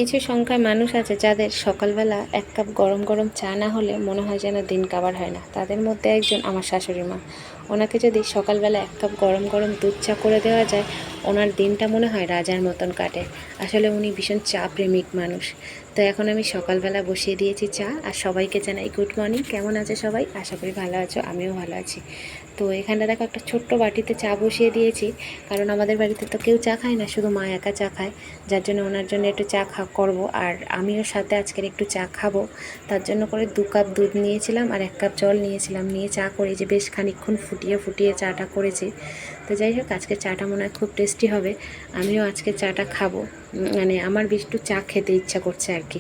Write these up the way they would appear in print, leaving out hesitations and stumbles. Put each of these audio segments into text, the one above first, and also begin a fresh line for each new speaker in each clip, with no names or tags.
কিছু সংখ্যায় মানুষ আছে যাদের সকালবেলা এক কাপ গরম গরম চা না হলে মনে হয় যেন দিন কাবার হয় না। তাদের মধ্যে একজন আমার শাশুড়ি মা। ওনাকে যদি সকালবেলা এক কাপ গরম গরম দুধ চা করে দেওয়া যায়, ওনার দিনটা মনে হয় রাজার মতন কাটে। আসলে উনি ভীষণ চা প্রেমিক মানুষ। তো এখন আমি সকালবেলা বসিয়ে দিয়েছি চা, আর সবাইকে জানাই গুড মর্নিং। কেমন আছে সবাই? আশা করি ভালো আছো, আমিও ভালো আছি। তো এখানটা দেখো একটা ছোট্ট বাটিতে চা বসিয়ে দিয়েছি, কারণ আমাদের বাড়িতে তো কেউ চা খায় না, শুধু মা একা চা খায়। যার জন্য ওনার জন্য একটু চা করবো, আর আমিও সাথে আজকের একটু চা খাবো। তার জন্য করে 2 কাপ দুধ নিয়েছিলাম আর 1 কাপ জল নিয়েছিলাম, নিয়ে চা করে যে বেশ খানিকক্ষণ ফুটিয়ে ফুটিয়ে চাটা করেছি। তো যাই হোক, আজকে চাটা মনে হয় খুব টেস্টি হবে। আমিও আজকে চাটা খাবো, মানে আমার বেশ একটু চা খেতে ইচ্ছা করছে আর কি,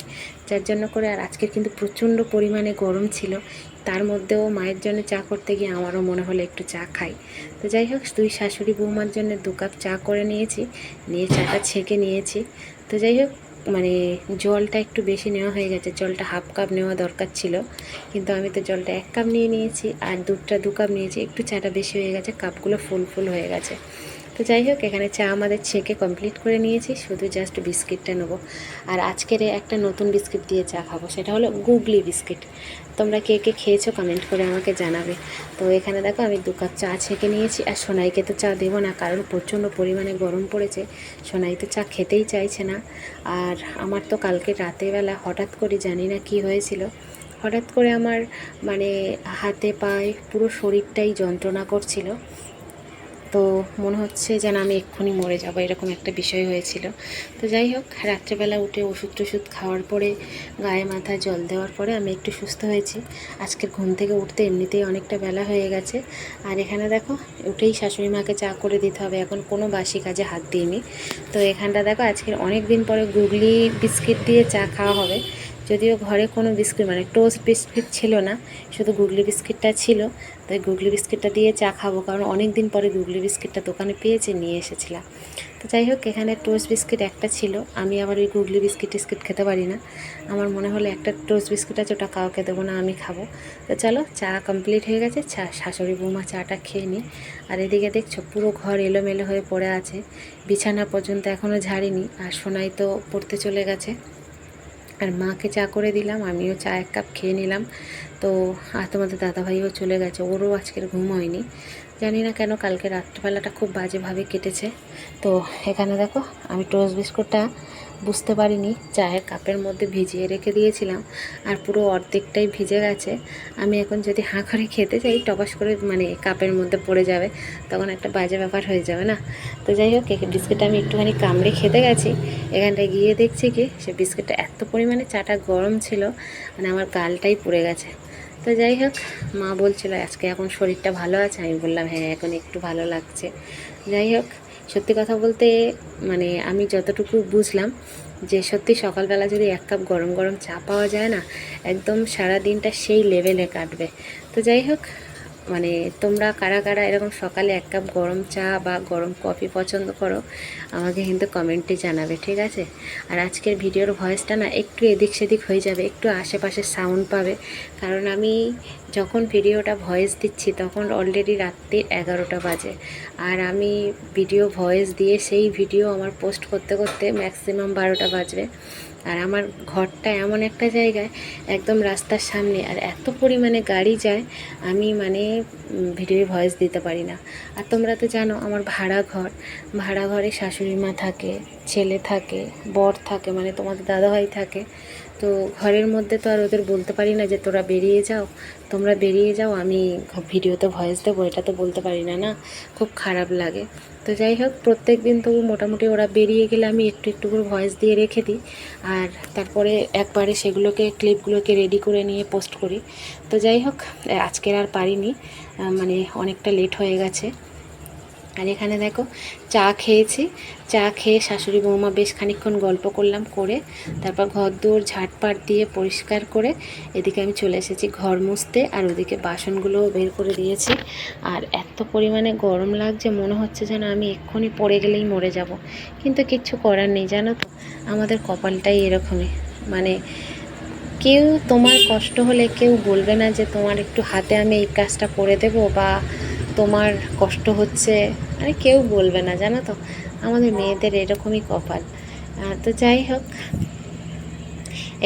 যার জন্য করে। আর আজকে কিন্তু প্রচণ্ড পরিমাণে গরম ছিল, তার মধ্যেও মায়ের জন্য চা করতে গিয়ে আমারও মনে হলো একটু চা খাই। তো যাই হোক, 2 শাশুড়ি বৌমার জন্য 2 কাপ চা করে নিয়েছি, নিয়ে চাটা ছেঁকে নিয়েছি। তো যাই হোক, মানে জলটা একটু বেশি নেওয়া হয়ে গেছে, জলটা 1/2 কাপ নেওয়া দরকার ছিল, কিন্তু আমি তো জলটা 1 কাপ নিয়ে নিয়েছি আর দুধটা 2 কাপ নিয়েছি। একটু চাটা বেশি হয়ে গেছে, কাপগুলো ফুল ফুল হয়ে গেছে। তো যাই হোক, এখানে চা আমাদের ছেঁকে কমপ্লিট করে নিয়েছি, শুধু জাস্ট বিস্কিটটা নেবো। আর আজকের একটা নতুন বিস্কিট দিয়ে চা খাবো, সেটা হলো গুগলি বিস্কিট। তোমরা কে কে খেয়েছো কমেন্ট করে আমাকে জানাবে। তো এখানে দেখো আমি 2 কাপ চা ছেঁকে নিয়েছি, আর সোনাইকে তো চা দেবো না, কারণ প্রচণ্ড পরিমাণে গরম পড়েছে। সোনাই তো চা খেতেই চাইছে না। আর আমার তো কালকে রাতেরবেলা হঠাৎ করে জানি না কি হয়েছিল, হঠাৎ করে আমার মানে হাতে পায়ে পুরো শরীরটাই যন্ত্রণা করছিল। তো মনে হচ্ছে যেন আমি এক্ষুনি মরে যাব, এরকম একটা বিষয় হয়েছিল। তো যাই হোক, রাত্রেবেলা উঠে ওষুধ টষুধ খাওয়ার পরে, গায়ে মাথায় জল দেওয়ার পরে আমি একটু সুস্থ হয়েছি। আজকের ঘুম থেকে উঠতে এমনিতেই অনেকটা বেলা হয়ে গেছে। আর এখানে দেখো, উঠেই শাশুড়ি মাকে চা করে দিতে হবে, এখন কোনো বাসি কাজে হাত দিইনি। তো এখানটা দেখো, আজকের অনেক দিন পরে গুগলি বিস্কিট দিয়ে চা খাওয়া হবে। যদিও ঘরে কোনো বিস্কিট মানে টোস্ট বিস্কিট ছিল না, শুধু গুগলি বিস্কিটটা ছিল। তাই গুগলি বিস্কিটটা দিয়ে চা খাবো, কারণ অনেক দিন পরে গুগলি বিস্কিটটা দোকানে পেয়েছে, নিয়ে এসেছিলাম। তো যাই হোক, এখানে টোস্ট বিস্কিট একটা ছিল, আমি আবার ওই গুগলি বিস্কিট টিস্কিট খেতে পারি না। আমার মনে হলো একটা টোস্ট বিস্কিট আছে, ওটা কাউকে দেবো না, আমি খাবো। তো চলো, চা কমপ্লিট হয়ে গেছে, শাশুড়ি বৌমা চাটা খেয়ে নিই। আর এদিকে দেখছো, পুরো ঘর এলোমেলো হয়ে পড়ে আছে, বিছানা পর্যন্ত এখনও ঝাড়িনি। আর সোনাই তো পড়তে চলে গেছে। আর মাকে চা করে দিলাম, আমিও চা 1 কাপ খেয়ে নিলাম। তো আর তোমাদের দাদাভাইও চলে গেছে, ওরও আজকের ঘুম হয়নি। জানি না কেন কালকে রাত্রিবেলাটা খুব বাজেভাবে কেটেছে। তো এখানে দেখো, আমি টোস্ট বিস্কুটটা বুঝতে পারিনি, চায়ের কাপের মধ্যে ভিজিয়ে রেখে দিয়েছিলাম, আর পুরো অর্ধেকটাই ভিজে গেছে। আমি এখন যদি হাঁ করে খেতে চাই, টপাস করে মানে কাপের মধ্যে পড়ে যাবে, তখন একটা বাজে ব্যাপার হয়ে যাবে না। তো যাই হোক, বিস্কিটটা আমি একটুখানি কামড়ে খেতে গেছি, এখানটায় গিয়ে দেখছি কি, সে বিস্কিটটা এত পরিমাণে চাটা গরম ছিল, মানে আমার গালটাই পুড়ে গেছে। তো যাই হোক, মা বলছিল আজকে এখন শরীরটা ভালো আছে, আমি বললাম হ্যাঁ, এখন একটু ভালো লাগছে। যাই হোক, সত্যি কথা বলতে মানে আমি যতটুকু বুঝলাম, যে সত্যি সকালবেলা যদি 1 কাপ গরম গরম চা পাওয়া যায় না, একদম সারা দিনটা সেই লেভেলে কাটবে। তো যাই হোক, মানে তোমরা কারা কারা এরকম সকালে 1 কাপ গরম চা বা গরম কফি পছন্দ করো, আমাকে কিন্তু কমেন্টে জানাবে, ঠিক আছে? আর আজকের ভিডিওর ভয়েসটা না একটু এদিক সেদিক হয়ে যাবে, একটু আশেপাশে সাউন্ড পাবে, কারণ আমি যখন ভিডিওটা ভয়েস দিচ্ছি তখন অলরেডি রাত্রির 11টা বাজে। আর আমি ভিডিও ভয়েস দিয়ে সেই ভিডিও আমার পোস্ট করতে করতে ম্যাক্সিমাম 12টা বাজবে। আর আমার ঘরটা এমন একটা জায়গায়, একদম রাস্তার সামনে, আর এত পরিমাণে গাড়ি যায়, আমি মানে ভিডিও ভয়েস দিতে পারি না। আর তোমরা তো জানো আমার ভাড়া ঘরে শাশুড়ি মা থাকে, ছেলে থাকে, বর থাকে, মানে তোমাদের দাদাভাই থাকে। তো ঘরের মধ্যে তো আর ওদের বলতে পারি না যে তোমরা বেরিয়ে যাও, আমি ভিডিওতে ভয়েস দেবো, এটা তো বলতে পারি না, না, খুব খারাপ লাগে। তো যাই হোক, প্রত্যেক দিন তবু মোটামুটি ওরা বেরিয়ে গেলে আমি একটু একটু করে ভয়েস দিয়ে রেখে দিই, আর তারপরে একবারে সেগুলোকে ক্লিপগুলোকে রেডি করে নিয়ে পোস্ট করি। তো যাই হোক, আজকের আর পারিনি, মানে অনেকটা লেট হয়ে গেছে। আর এখানে দেখো, চা খেয়েছি, চা খেয়ে শাশুড়ি বৌমা বেশ খানিকক্ষণ গল্প করলাম, করে তারপর ঘর দৌড় ঝাটপাট দিয়ে পরিষ্কার করে এদিকে আমি চলে এসেছি ঘর মুছতে, আর ওদিকে বাসনগুলোও বের করে দিয়েছি। আর এত পরিমাণে গরম লাগছে, মনে হচ্ছে যেন আমি এক্ষুনি পড়ে গেলেই মরে যাব, কিন্তু কিচ্ছু করার নেই, জানো তো, আমাদের কপালটাই এরকমই। মানে কেউ তোমার কষ্ট হলে কেউ বলবে না যে তোমার একটু হাতে আমি এই কাজটা করে দেব, বা তোমার কষ্ট হচ্ছে, মানে কেউ বলবে না, জানো তো, আমাদের মেয়েদের এরকমই কপাল। তো যাই হোক,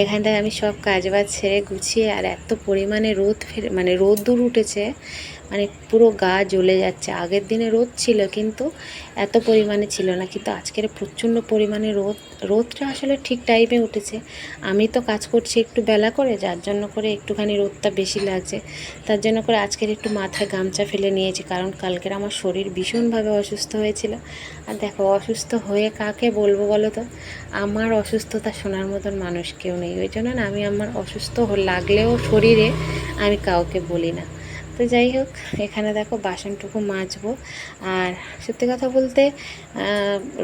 এখানটায় আমি সব কাজবাজ ছেড়ে গুছিয়ে, আর এত পরিমাণে রোদ মানে রোদ্দুর উঠেছে, মানে পুরো গা জ্বলে যাচ্ছে। আগের দিনে রোদ ছিল কিন্তু এত পরিমাণে ছিল না, কিন্তু আজকের প্রচণ্ড পরিমাণে রোদটা আসলে ঠিক টাইমে উঠেছে। আমি তো কাজ করছি একটু বেলা করে, যার জন্য করে একটুখানি রোদটা বেশি লাগছে, তার জন্য করে আজকের একটু মাথায় গামছা ফেলে নিয়েছি, কারণ কালকের আমার শরীর ভীষণভাবে অসুস্থ হয়েছিল। আর দেখো, অসুস্থ হয়ে কাকে বলবো বলো তো, আমার অসুস্থতা শোনার মতন মানুষ কেউ নেই। ওই জন্য না, আমি আমার অসুস্থ লাগলেও শরীরে আমি কাউকে বলি না। তো যাই হোক, এখানে দেখো বাসনটুকু মাজবো। আর সত্যি কথা বলতে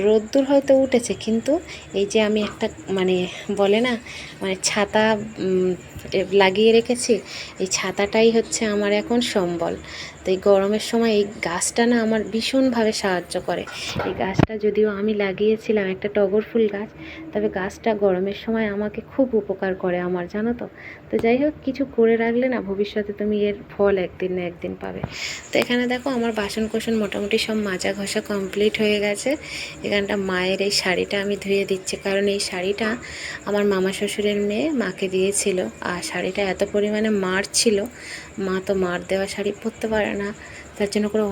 রোদ্দুর হয়তো উঠেছে, কিন্তু এই যে আমি একটা মানে বলে না, মানে ছাতা লাগিয়ে রেখেছি, এই ছাতাটাই হচ্ছে আমার এখন সম্বল। তো এই গরমের সময় এই গাছটা না আমার ভীষণভাবে সাহায্য করে। এই গাছটা যদিও আমি লাগিয়েছিলাম, একটা টগর ফুল গাছ, তবে গাছটা গরমের সময় আমাকে খুব উপকার করে আমার, জানো তো। তো যাই হোক, কিছু করে রাখলে না ভবিষ্যতে তুমি এর ফল একদিন না একদিন পাবে। তো এখানে দেখো আমার বাসন কোসন মোটামুটি সব মাজা ঘষা কমপ্লিট হয়ে গেছে। এখানটা মায়ের এই শাড়িটা আমি ধুয়ে দিচ্ছি, কারণ এই শাড়িটা আমার মামা শ্বশুরের মেয়ে মাকে দিয়েছিল। আর শাড়িটা এত পরিমাণে মার ছিল, মা তো মার দেওয়া শাড়ি পরতে পারে না, তার জন্য করে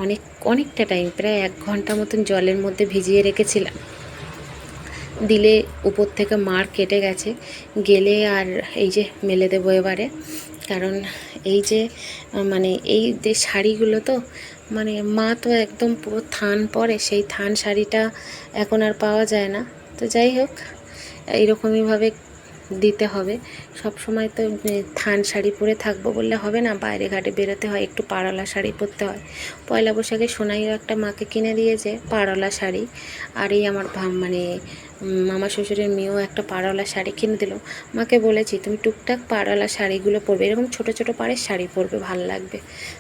অনেকটা টাইম, প্রায় 1 ঘন্টা মতন জলের মধ্যে ভিজিয়ে রেখেছিলাম। দিলে উপর থেকে মার কেটে গেছে, গেলে আর এই যে মেলে দেবো এবারে। কারণ এই যে মানে এই যে শাড়িগুলো তো মানে মা তো একদম পুরো থান পরে, সেই থান শাড়িটা এখন আর পাওয়া যায় না। তো যাই হোক, এইরকমইভাবে দিতে হবে। সব সময় তো থান শাড়ি পরে থাকবো বললে হবে না, বাইরে ঘাটে বেরোতে হয়, একটু পাড়লা শাড়ি পরতে হয়। পয়লা বৈশাখে সোনাইও একটা মাকে কিনে দিয়েছে পাড়লা শাড়ি, আর এই আমার মানে মামা শ্বশুরের মেয়েও একটা পাড়ওয়ালা শাড়ি কিনে দিল। মাকে বলেছি তুমি টুকটাক পাড়ওয়ালা শাড়িগুলো পরবে, এরকম ছোট ছোট পাড়ের শাড়ি পরবে, ভালো লাগবে।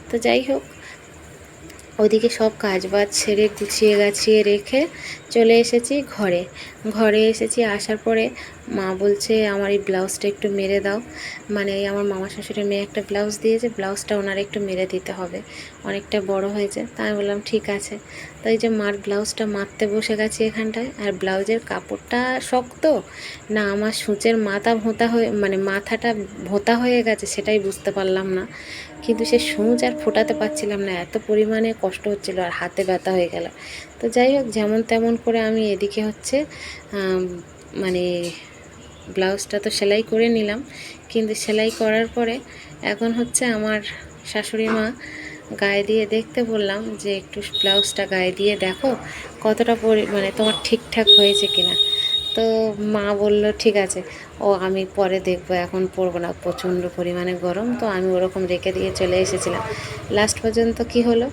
তো যাই হোক, ওদিকে সব কাজবাজ ছেড়ে গুছিয়ে গাছিয়ে রেখে চলে এসেছি ঘরে এসেছি। আসার পরে মা বলছে আমার এই ব্লাউজটা একটু মেরে দাও, মানে আমার মামা শ্বশুরের মেয়ে একটা ব্লাউজ দিয়েছে, ব্লাউজটা ওনার একটু মেরে দিতে হবে, অনেকটা বড় হয়েছে। তাই আমি বললাম ঠিক আছে। তাই যে মার ব্লাউজটা মারতে বসে গেছি এখানটায়। আর ব্লাউজের কাপড়টা শক্ত না আমার সূচের মাথা ভোঁতা হয়ে, মানে মাথাটা ভোঁতা হয়ে গেছে, সেটাই বুঝতে পারলাম না। কিন্তু সে সূচ আর ফোটাতে পারছিলাম না, এত পরিমাণে কষ্ট হচ্ছিল, আর হাতে ব্যথা হয়ে গেল। তো যাই হোক, যেমন তেমন করে আমি এদিকে হচ্ছে মানে ব্লাউজটা তো সেলাই করে নিলাম, কিন্তু সেলাই করার পরে এখন হচ্ছে আমার শাশুড়ি মা গায়ে দিয়ে দেখতে বললাম যে একটু ব্লাউজটা গায়ে দিয়ে দেখো কতটা মানে তোমার ঠিকঠাক হয়েছে কিনা। তো মা বলল ঠিক আছে, আমি পরে দেখবো, এখন পরবো না, প্রচণ্ড পরিমাণে গরম। তো আমি ওরকম রেখে দিয়ে চলে এসেছিলাম। লাস্ট পর্যন্ত কি হলো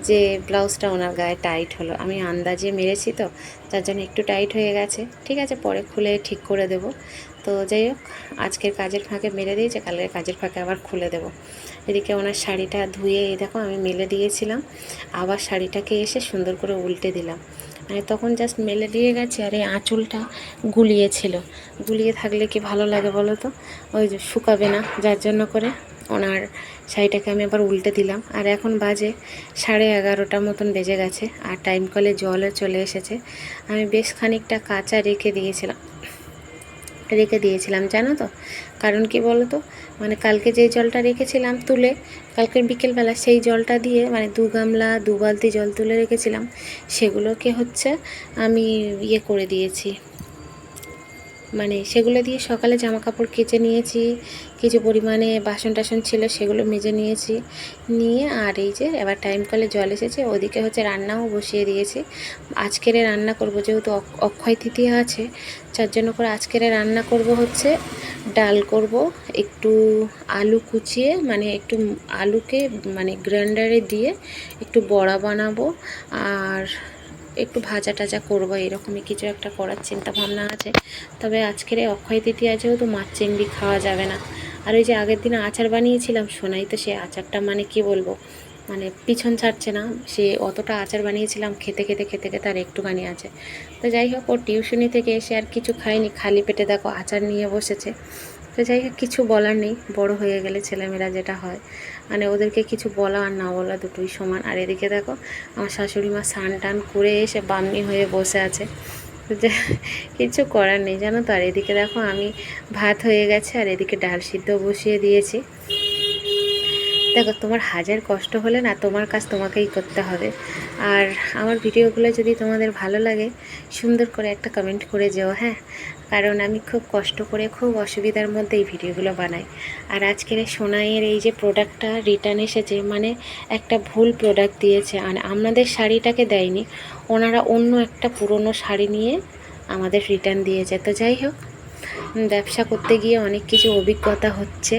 যে ব্লাউজটা ওনার গায়ে টাইট হলো, আমি আন্দাজে মেরেছি তো, তার জন্য একটু টাইট হয়ে গেছে। ঠিক আছে, পরে খুলে ঠিক করে দেব। তো যাই হোক, আজকের কাজের ফাঁকে মেরে দিয়েছে, কালকের কাজের ফাঁকে আবার খুলে দেব। এদিকে ওনার শাড়িটা ধুয়ে এই দেখো আমি মেলে দিয়েছিলাম, আবার শাড়িটাকে এসে সুন্দর করে উল্টে দিলাম। মানে তখন জাস্ট মেলে দিয়ে গেছে, আর এই আঁচলটা গুলিয়েছিল, গুলিয়ে থাকলে কি ভালো লাগে বলো তো, ওই যে শুকাবে না, যার জন্য করে ওনার শাড়িটাকে আমি আবার উল্টে দিলাম। আর এখন বাজে 11:30 মতন বেজে গেছে, আর টাইম কলে জলও চলে এসেছে। আমি বেশ খানিকটা কাঁচা রেখে দিয়েছিলাম জানো তো, কারণ কি বলো তো, মানে কালকে যে জলটা রেখেছিলাম তুলে, কালকের বিকেলবেলা সেই জলটা দিয়ে, মানে 2 গামলা 2 বালতি জল তুলে রেখেছিলাম, সেগুলোকে হচ্ছে আমি ইয়ে করে দিয়েছি, মানে সেগুলো দিয়ে সকালে জামা কাপড় কেচে নিয়েছি, কিছু পরিমাণে বাসন টাসন ছিল সেগুলো মেজে নিয়েছি, নিয়ে আর এই যে এবার টাইম কলে জল এসেছে, ওদিকে হচ্ছে রান্নাও বসিয়ে দিয়েছি। আজকের রান্না করব, যেহেতু অক্ষয় তৃতীয়া আছে, যার জন্য করে আজকের রান্না করব হচ্ছে ডাল করব, একটু আলু কুচিয়ে, মানে একটু আলুকে মানে গ্রাইন্ডারে দিয়ে একটু বড়া বানাবো, আর একটু ভাজা টাজা করবো, এরকমই কিছু একটা করার চিন্তা ভাবনা আছে। তবে আজকের অক্ষয় তৃতীয়া যেহেতু মাছ চিংড়ি খাওয়া যাবে না। আর ওই যে আগের দিন আচার বানিয়েছিলাম সোনাই, তো সেই আচারটা মানে কি বলবো, মানে পিছন ছাড়ছে না, সে অতটা আচার বানিয়েছিলাম, খেতে খেতে খেতে খেতে আর একটুখানি আছে। তো যাই হোক, ওর টিউশনি থেকে এসে আর কিছু খায়নি, খালি পেটে দেখো আচার নিয়ে বসেছে। তো যাই হোক, কিছু বলার নেই, বড় হয়ে গেলে ছেলেমেয়েরা যেটা হয়, মানে ওদেরকে কিছু বলা আর না বলা দুটোই সমান। আর এদিকে দেখো আমার শাশুড়ি মা স্নান টান করে এসে বামনি হয়ে বসে আছে। কিছু করার নেই জানো তো। আর এদিকে দেখো আমি ভাত হয়ে গেছে আর এদিকে ডাল সিদ্ধ বসিয়ে দিয়েছি। দেখো তোমার হাজার কষ্ট হলে না তোমার কাজ তোমাকেই করতে হবে। আর আমার ভিডিওগুলো যদি তোমাদের ভালো লাগে সুন্দর করে একটা কমেন্ট করে যেও, হ্যাঁ, কারণ আমি খুব কষ্ট করে খুব অসুবিধার মধ্যে এই ভিডিওগুলো বানাই। আর আজকের সোনাইয়ের এই যে প্রোডাক্টটা রিটার্ন এসেছে, মানে একটা ভুল প্রোডাক্ট দিয়েছে, আর আমাদের শাড়িটাকে দেয়নি, ওনারা অন্য একটা পুরনো শাড়ি নিয়ে আমাদের রিটার্ন দিয়েছে। তো যাই হোক, ব্যবসা করতে গিয়ে অনেক কিছু অভিজ্ঞতা হচ্ছে,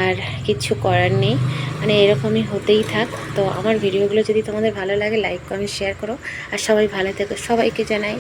আর কিছু করার নেই, মানে এরকমই হতেই থাক। তো আমার ভিডিওগুলো যদি তোমাদের ভালো লাগে লাইক কমেন্ট শেয়ার করো, আর সবাই ভালো থেকো। সবাইকে জানাই